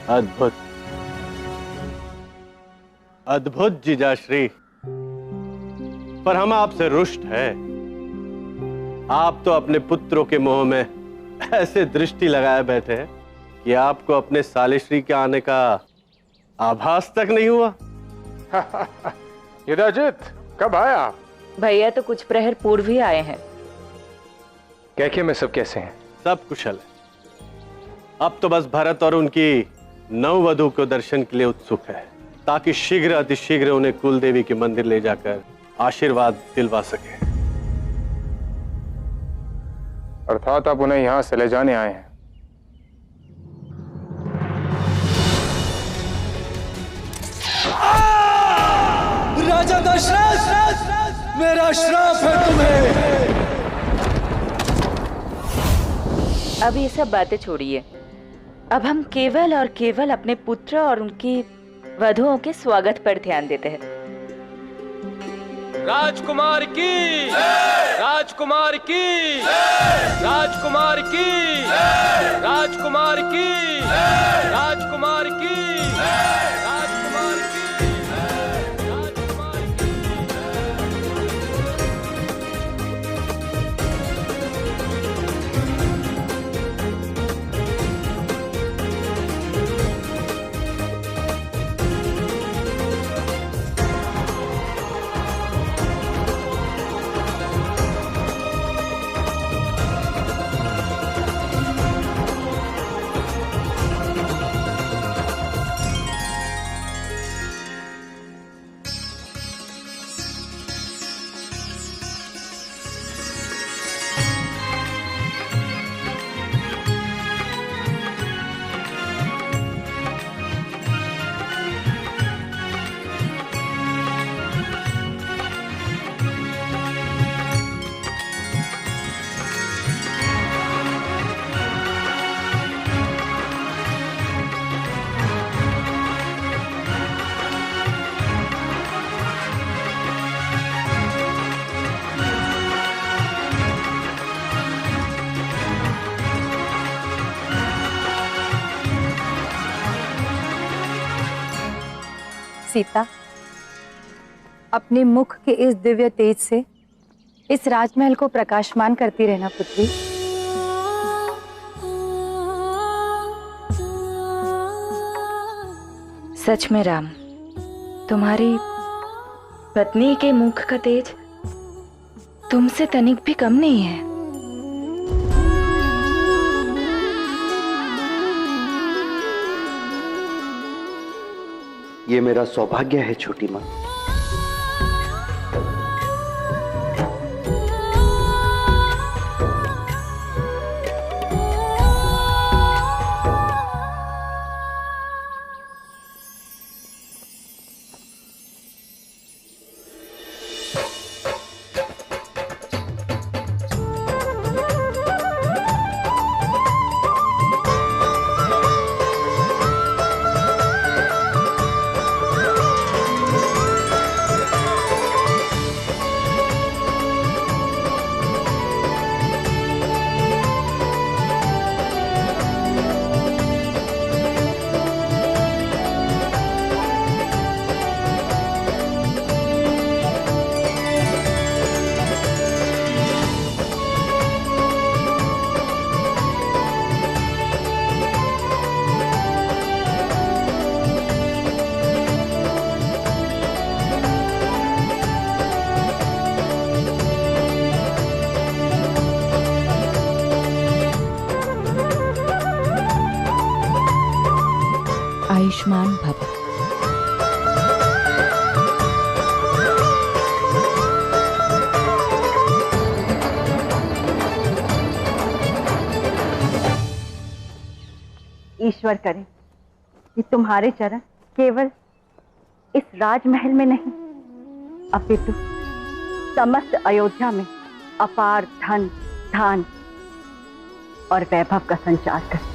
अद्भुत अद्भुत जीजाश्री, पर हम आपसे रुष्ट है। आप तो अपने पुत्रों के मोह में ऐसे दृष्टि लगाए बैठे हैं कि आपको अपने सालेश्री के आने का आभास तक नहीं हुआ। युधाजित, कब आया? भैया तो कुछ प्रहर पूर्व ही आए हैं। कैके में सब कैसे हैं? सब कुशल है। अब तो बस भरत और उनकी नववधू को दर्शन के लिए उत्सुक है, ताकि शीघ्र अतिशीघ्र उन्हें कुल देवी के मंदिर ले जाकर आशीर्वाद दिलवा सके। अर्थात आप उन्हें यहां से ले जाने आए हैं। राजा दशरथ, मेरा श्राप है तुम्हें। अब ये सब बातें छोड़िए, अब हम केवल और केवल अपने पुत्र और उनकी वधुओं के स्वागत पर ध्यान देते हैं। राजकुमार की, राजकुमार की, राजकुमार की, राजकुमार की, राजकुमार की, राजकुमार की। सीता, अपने मुख के इस दिव्य तेज से इस राजमहल को प्रकाशमान करती रहना पुत्री। सच में राम, तुम्हारी पत्नी के मुख का तेज तुमसे तनिक भी कम नहीं है। ये मेरा सौभाग्य है छोटी माँ। आयुष्मान भव। ईश्वर करे कि तुम्हारे चरण केवल इस राजमहल में नहीं, अपितु समस्त अयोध्या में अपार धन, धान और वैभव का संचार करें।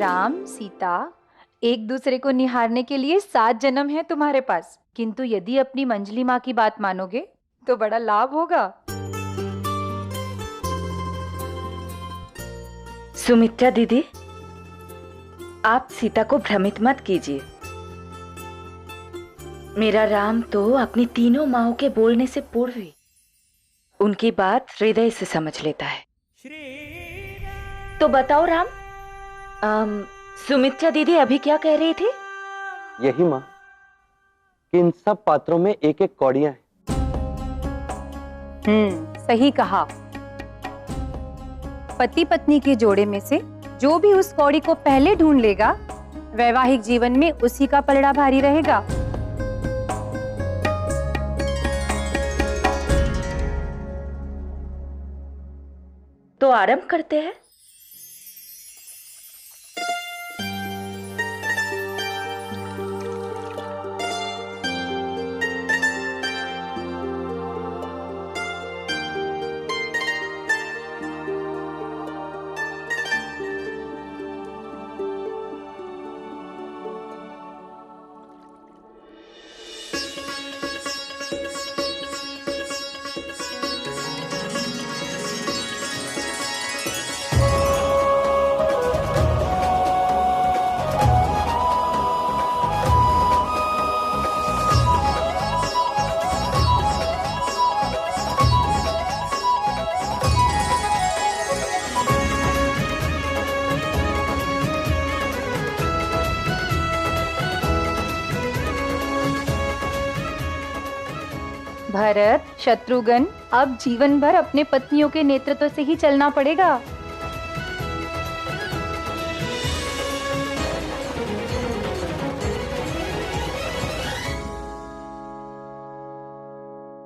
राम सीता एक दूसरे को निहारने के लिए 7 जन्म है तुम्हारे पास, किंतु यदि अपनी मंजली माँ की बात मानोगे तो बड़ा लाभ होगा। सुमित्रा दीदी, आप सीता को भ्रमित मत कीजिए। मेरा राम तो अपनी तीनों माँओं के बोलने से पूर्व ही उनकी बात हृदय से समझ लेता है। तो बताओ राम, सुमित्रा दीदी अभी क्या कह रही थी? यही माँ कि इन सब पात्रों में एक एक कौड़ियां हैं। सही कहा। पति पत्नी के जोड़े में से जो भी उस कौड़ी को पहले ढूंढ लेगा, वैवाहिक जीवन में उसी का पलड़ा भारी रहेगा। तो आरंभ करते हैं। भरत, शत्रुघ्न, अब जीवन भर अपने पत्नियों के नेतृत्व से ही चलना पड़ेगा।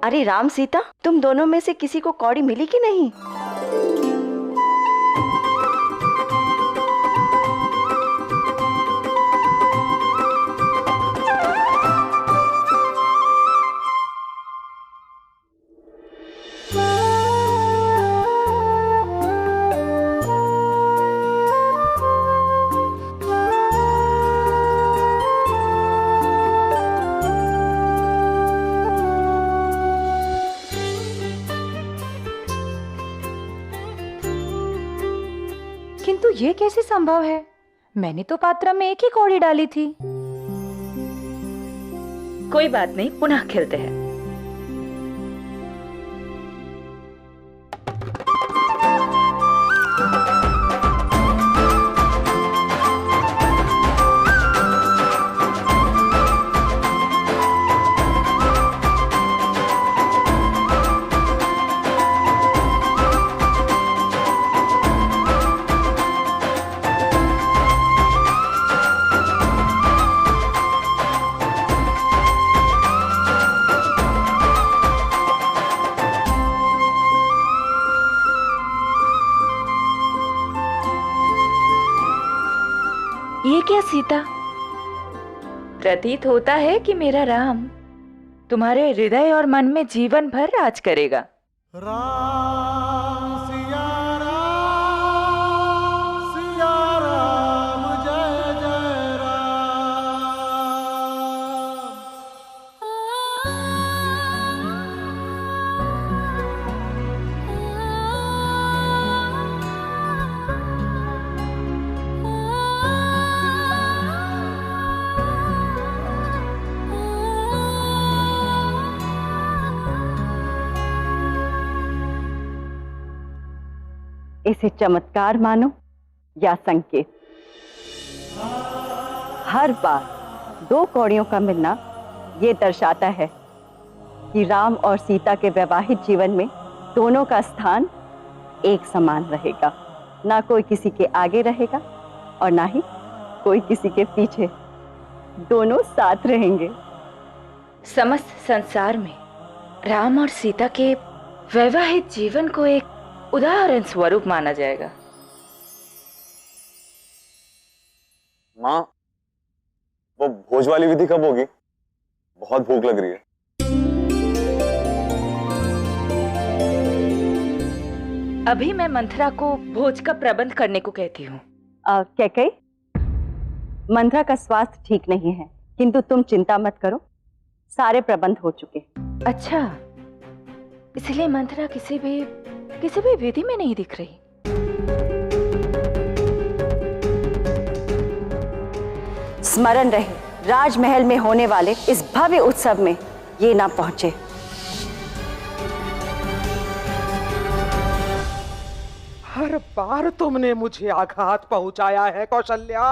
अरे राम सीता, तुम दोनों में से किसी को कौड़ी मिली कि नहीं? किंतु ये कैसे संभव है? मैंने तो पात्र में एक ही कौड़ी डाली थी। कोई बात नहीं, पुनः खेलते हैं। ये क्या सीता? प्रतीत होता है कि मेरा राम तुम्हारे हृदय और मन में जीवन भर राज करेगा। राम सिया राम जय जय राम। इसे चमत्कार मानो या संकेत, हर बार 2 कौड़ियों का मिलना ये दर्शाता है कि राम और सीता के वैवाहिक जीवन में दोनों का स्थान एक समान रहेगा। ना कोई किसी के आगे रहेगा और ना ही कोई किसी के पीछे, दोनों साथ रहेंगे। समस्त संसार में राम और सीता के वैवाहिक जीवन को एक उदाहरण स्वरूप माना जाएगा। माँ, वो भोज वाली विधि कब होगी? बहुत भूख लग रही है। अभी मैं मंथरा को भोज का प्रबंध करने को कहती हूँ। कैकई, मंत्रा का स्वास्थ्य ठीक नहीं है, किंतु तुम चिंता मत करो, सारे प्रबंध हो चुके। अच्छा, इसलिए मंत्रा किसी भी विधि में नहीं दिख रही। स्मरण रहे, राजमहल में होने वाले इस भव्य उत्सव में ये ना पहुंचे। हर बार तुमने मुझे आघात पहुंचाया है कौशल्या।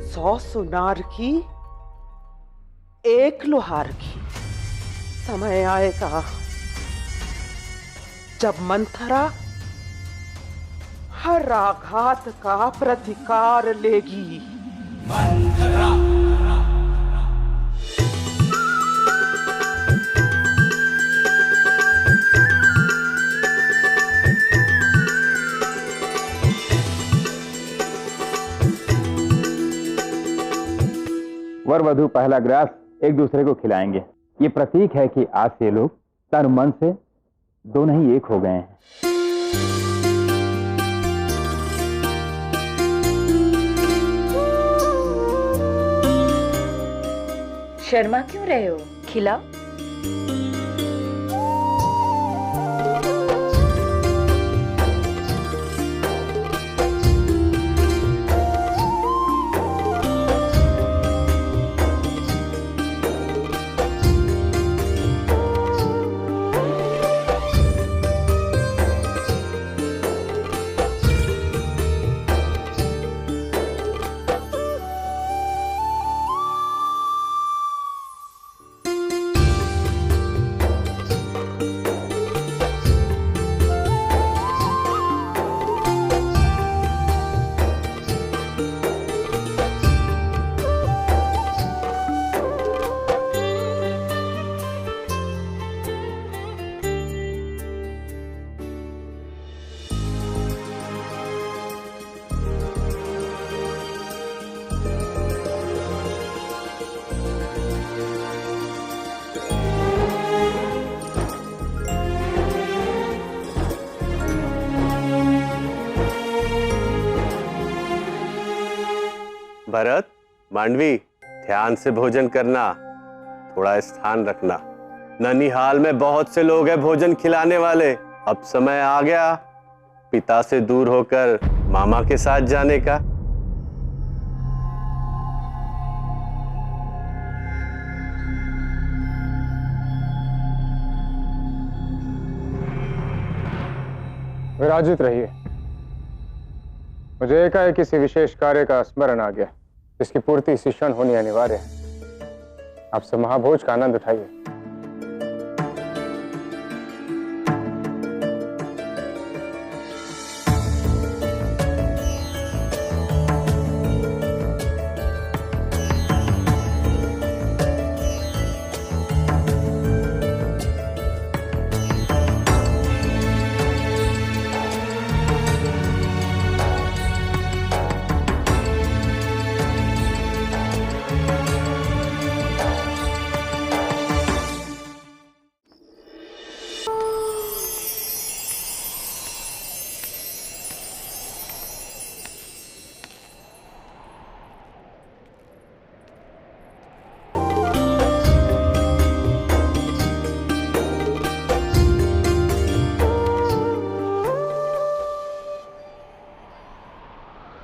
सौ सुनार की एक लोहार की। समय आएगा जब मंथरा हर आघात का प्रतिकार लेगी। वर वधू पहला ग्रास एक दूसरे को खिलाएंगे। ये प्रतीक है कि आज से लोग तन मन से दो नहीं एक हो गए हैं। शर्मा क्यों रहे हो? खिलाओ। भरत, मांडवी, ध्यान से भोजन करना, थोड़ा स्थान रखना। ननिहाल में बहुत से लोग हैं भोजन खिलाने वाले। अब समय आ गया पिता से दूर होकर मामा के साथ जाने का। विराजित रहिए। मुझे एकाएक किसी विशेष कार्य का स्मरण आ गया, जिसकी पूर्ति इसी क्षण होनी अनिवार्य है। आपसे महाभोज का आनंद उठाइए।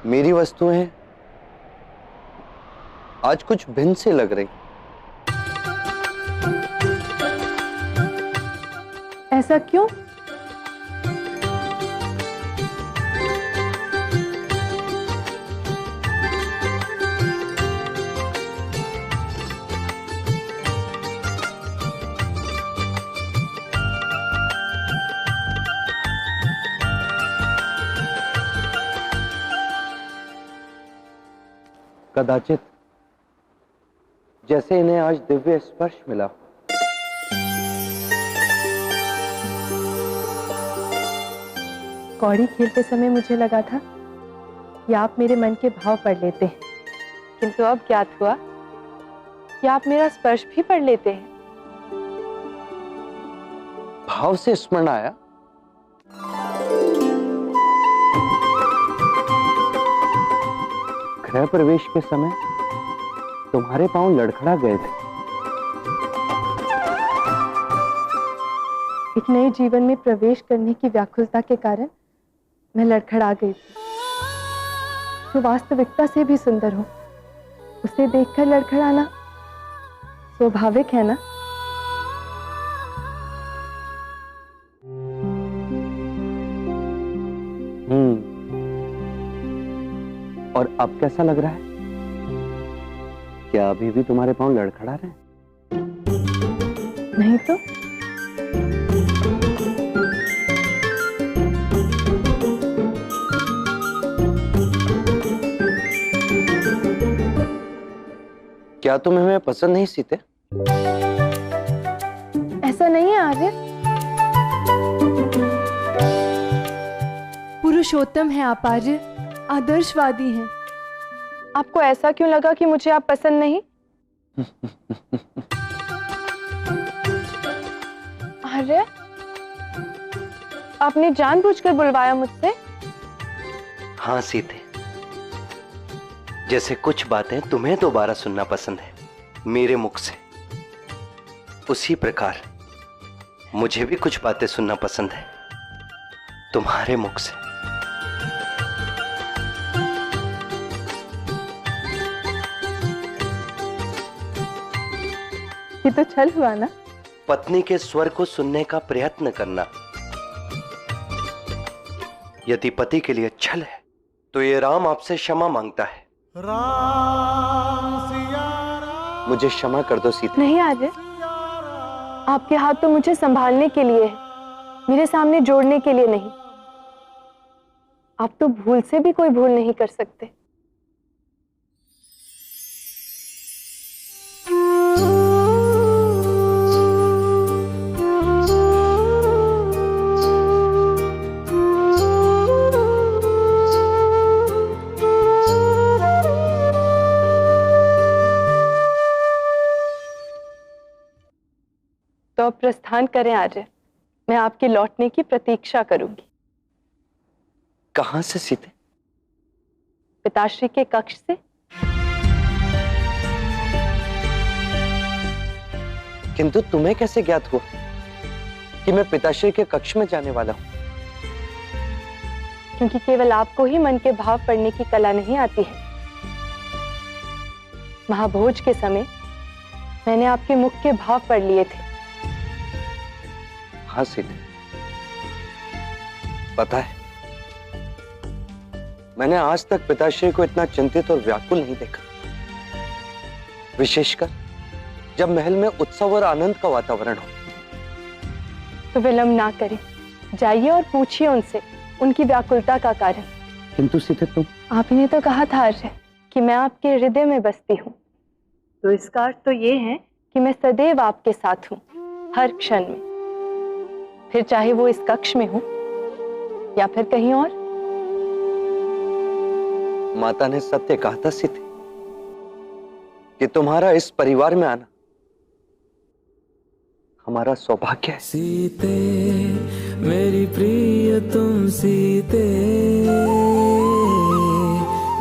मेरी वस्तुएं आज कुछ भिन्न से लग रही। ऐसा क्यों? कदाचित जैसे इन्हें आज दिव्य स्पर्श मिला। कौड़ी खेलते समय मुझे लगा था कि आप मेरे मन के भाव पढ़ लेते हैं, किंतु अब ज्ञात हुआ क्या आप मेरा स्पर्श भी पढ़ लेते हैं? भाव से स्मरण आया। गृह प्रवेश के समय तुम्हारे पांव लड़खड़ा गए थे। एक नए जीवन में प्रवेश करने की व्याकुलता के कारण मैं लड़खड़ा गई थी। जो वास्तविकता से भी सुंदर हो, उसे देखकर लड़खड़ाना स्वाभाविक है ना? और अब कैसा लग रहा है? क्या अभी भी तुम्हारे पांव लड़खड़ा रहे हैं? नहीं तो। क्या तुम हमें पसंद नहीं सीते? ऐसा नहीं है आर्य। पुरुषोत्तम है आप आर्य, आदर्शवादी हैं। आपको ऐसा क्यों लगा कि मुझे आप पसंद नहीं? आर्य, आपने जानबूझकर बुलवाया मुझसे? हाँ सीते, जैसे कुछ बातें तुम्हें दोबारा सुनना पसंद है मेरे मुख से, उसी प्रकार मुझे भी कुछ बातें सुनना पसंद है तुम्हारे मुख से। ये तो छल हुआ ना? पत्नी के स्वर को सुनने का प्रयत्न करना यदि पति के लिए छल है तो ये राम आपसे क्षमा मांगता है। मुझे क्षमा कर दो सीता। नहीं आर्य, आपके हाथ तो मुझे संभालने के लिए है, मेरे सामने जोड़ने के लिए नहीं। आप तो भूल से भी कोई भूल नहीं कर सकते। तो अब प्रस्थान करें आर्य, मैं आपके लौटने की प्रतीक्षा करूंगी। कहां से सीते? पिताश्री के कक्ष से। किंतु तुम्हें कैसे ज्ञात हुआ कि मैं पिताश्री के कक्ष में जाने वाला हूं? क्योंकि केवल आपको ही मन के भाव पढ़ने की कला नहीं आती है। महाभोज के समय मैंने आपके मुख के भाव पढ़ लिए थे। हाँ सीते, पता है, मैंने आज तक पिताश्री को इतना चिंतित और व्याकुल नहीं देखा, विशेषकर जब महल में उत्सव और आनंद का वातावरण हो। तो विलंब ना करें, जाइए और पूछिए उनसे उनकी व्याकुलता का कारण। किंतु सीते तुम? आप ही ने तो कहा था आर्य कि मैं आपके हृदय में बसती हूँ, तो इसका अर्थ तो ये है कि मैं सदैव आपके साथ हूँ, हर क्षण में, फिर चाहे वो इस कक्ष में हो या फिर कहीं और। माता ने सत्य कहा था सीते कि तुम्हारा इस परिवार में आना हमारा सौभाग्य है। सीते मेरी प्रिय तुम सीते,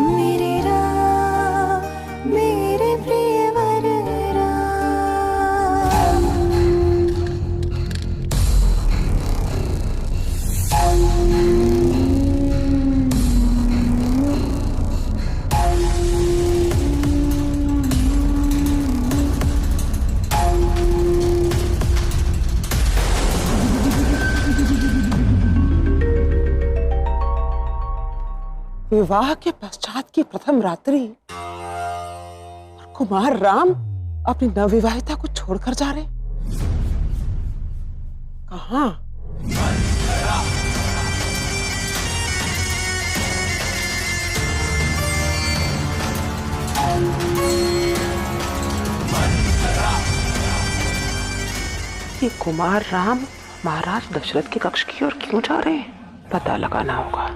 मेरे राम मेरे प्रिय वर राम। विवाह के पश्चात की प्रथम रात्रि और कुमार राम अपनी नवविवाहिता को छोड़कर जा रहे। कहां? ये कुमार राम महाराज दशरथ के कक्ष की ओर क्यों जा रहे हैं? पता लगाना होगा।